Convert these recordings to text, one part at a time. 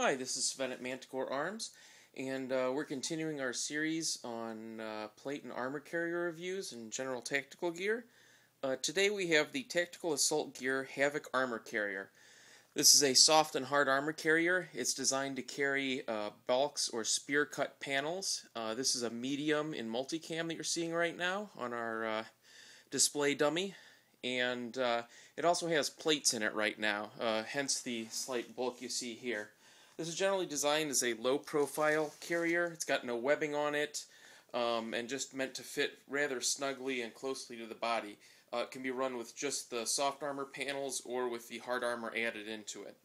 Hi, this is Sven at Manticore Arms, and we're continuing our series on plate and armor carrier reviews and general tactical gear. Today we have the Tactical Assault Gear HAVOC Armor Carrier. This is a soft and hard armor carrier. It's designed to carry BALCS or spear cut panels. This is a medium in multicam that you're seeing right now on our display dummy. And it also has plates in it right now, hence the slight bulk you see here. This is generally designed as a low-profile carrier. It's got no webbing on it, and just meant to fit rather snugly and closely to the body. It can be run with just the soft armor panels or with the hard armor added into it.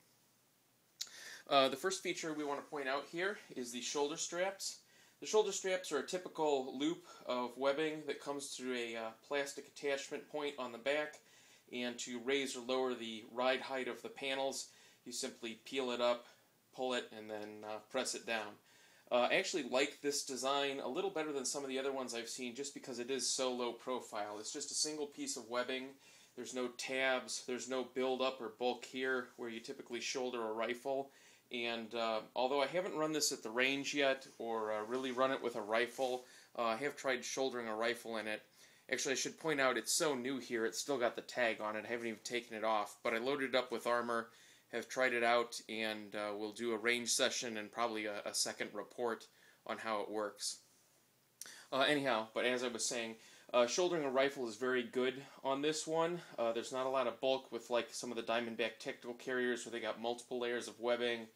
The first feature we want to point out here is the shoulder straps. The shoulder straps are a typical loop of webbing that comes through a plastic attachment point on the back, and to raise or lower the ride height of the panels, you simply peel it up, pull it, and then press it down. I actually like this design a little better than some of the other ones I've seen just because it is so low profile. It's just a single piece of webbing. There's no tabs, there's no build up or bulk here where you typically shoulder a rifle. And although I haven't run this at the range yet or really run it with a rifle, I have tried shouldering a rifle in it. Actually, I should point out it's so new here, it's still got the tag on it. I haven't even taken it off, but I loaded it up with armor, have tried it out, and we'll do a range session and probably a second report on how it works. Anyhow, but as I was saying, shouldering a rifle is very good on this one. There's not a lot of bulk with like some of the Diamondback tactical carriers where they got multiple layers of webbing,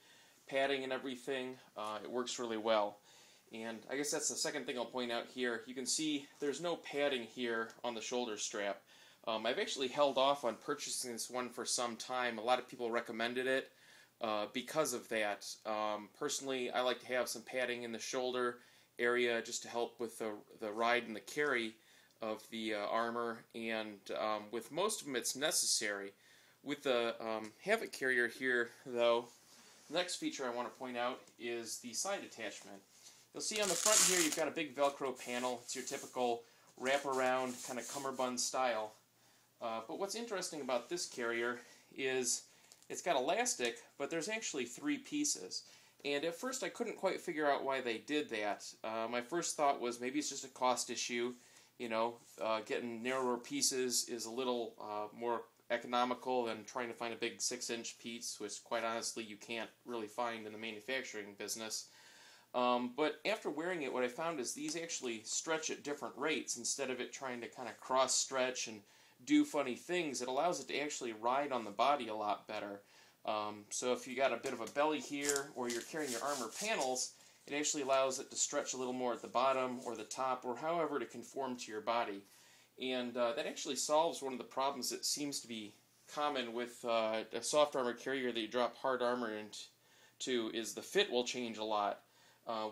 padding and everything. It works really well. And I guess that's the second thing I'll point out here. You can see there's no padding here on the shoulder strap. I've actually held off on purchasing this one for some time. A lot of people recommended it because of that. Personally, I like to have some padding in the shoulder area just to help with the ride and the carry of the armor, and with most of them it's necessary. With the HAVOC carrier here, though, the next feature I want to point out is the side attachment. You'll see on the front here you've got a big Velcro panel. It's your typical wraparound kind of cummerbund style. But what's interesting about this carrier is it's got elastic, but there's actually 3 pieces. And at first I couldn't quite figure out why they did that. My first thought was maybe it's just a cost issue. You know, getting narrower pieces is a little more economical than trying to find a big 6-inch piece, which quite honestly you can't really find in the manufacturing business. But after wearing it, what I found is these actually stretch at different rates. Instead of it trying to kind of cross-stretch and do funny things, it allows it to actually ride on the body a lot better. So if you got a bit of a belly here, or you're carrying your armor panels, it actually allows it to stretch a little more at the bottom or the top, or however to conform to your body. And that actually solves one of the problems that seems to be common with a soft armor carrier that you drop hard armor into, is the fit will change a lot.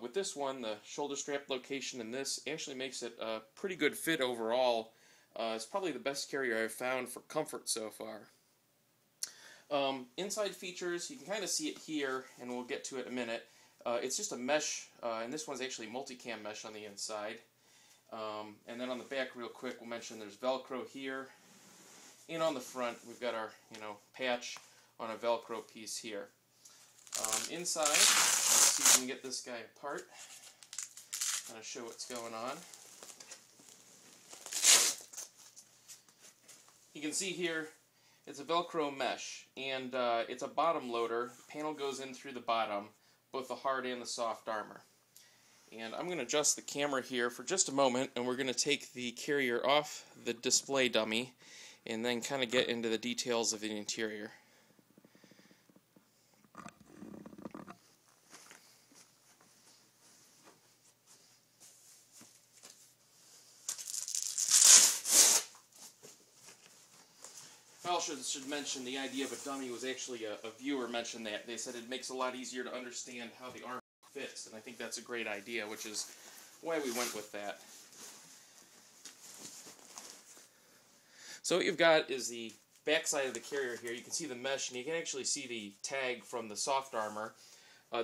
With this one, the shoulder strap location in this actually makes it a pretty good fit overall. It's probably the best carrier I've found for comfort so far. Inside features, you can kind of see it here, and we'll get to it in a minute. It's just a mesh, and this one's actually multicam mesh on the inside. And then on the back, real quick, we'll mention there's Velcro here. And on the front, we've got our patch on a Velcro piece here. Inside, let's see if we can get this guy apart. Kind of show what's going on. You can see here, it's a Velcro mesh, and it's a bottom loader. The panel goes in through the bottom, both the hard and the soft armor. And I'm going to adjust the camera here for just a moment, and we're going to take the carrier off the display dummy, and then kind of get into the details of the interior. I also should mention the idea of a dummy was actually a viewer mentioned that. They said it makes it a lot easier to understand how the armor fits, and I think that's a great idea, which is why we went with that. So what you've got is the back side of the carrier here. You can see the mesh, and you can actually see the tag from the soft armor.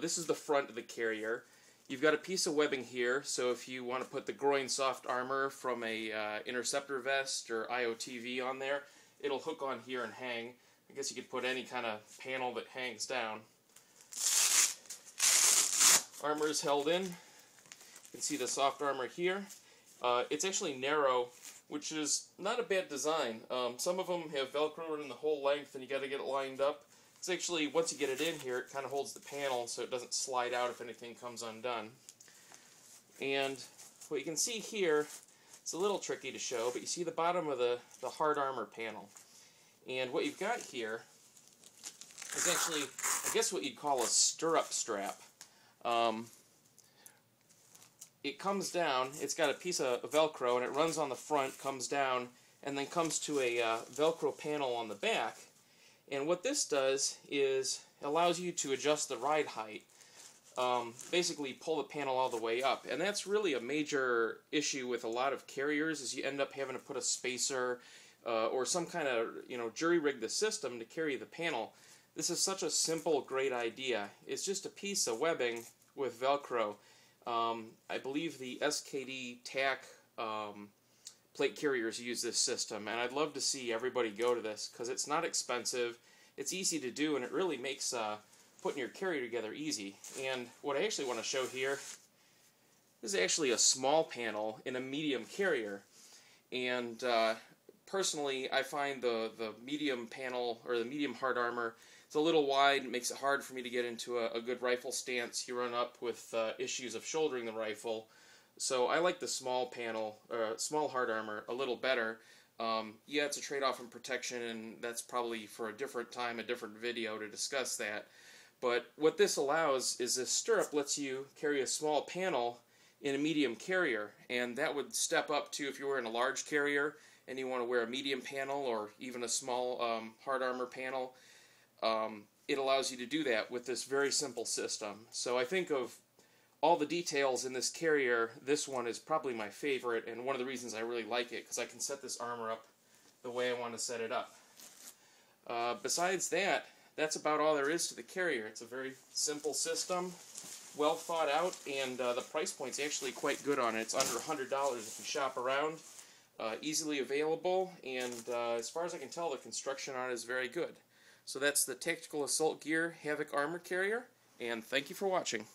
This is the front of the carrier. You've got a piece of webbing here, so if you want to put the groin soft armor from a interceptor vest or IOTV on there, it'll hook on here and hang. I guess you could put any kind of panel that hangs down. armor is held in. You can see the soft armor here. It's actually narrow, which is not a bad design. Some of them have Velcro in the whole length, and you got to get it lined up. It's actually, once you get it in here, it kind of holds the panel so it doesn't slide out if anything comes undone. And what you can see here, it's a little tricky to show, but you see the bottom of the hard armor panel. And what you've got here is actually, I guess what you'd call a stirrup strap. It comes down, it's got a piece of Velcro, and it runs on the front, comes down, and then comes to a Velcro panel on the back. And what this does is allows you to adjust the ride height. Basically pull the panel all the way up. And that's really a major issue with a lot of carriers, is you end up having to put a spacer or some kind of, jury-rig the system to carry the panel. This is such a simple, great idea. It's just a piece of webbing with Velcro. I believe the SKD TAC plate carriers use this system, and I'd love to see everybody go to this because it's not expensive, it's easy to do, and it really makes putting your carrier together easy. And what I actually want to show here is actually a small panel in a medium carrier. And personally, I find the medium panel, or the medium hard armor, it's a little wide. It makes it hard for me to get into a good rifle stance. You run up with issues of shouldering the rifle. So I like the small panel, small hard armor a little better. Yeah, it's a trade-off in protection, and that's probably for a different time, a different video to discuss that. But what this allows is this stirrup lets you carry a small panel in a medium carrier, and that would step up to if you were in a large carrier and you want to wear a medium panel or even a small hard armor panel. It allows you to do that with this very simple system. So I think of all the details in this carrier, this one is probably my favorite, and one of the reasons I really like it, because I can set this armor up the way I want to set it up. Besides that, that's about all there is to the carrier. It's a very simple system, well thought out, and the price point's actually quite good on it. It's under $100 if you shop around. Easily available, and as far as I can tell, the construction on it is very good. So that's the Tactical Assault Gear HAVOC Armor Carrier, and thank you for watching.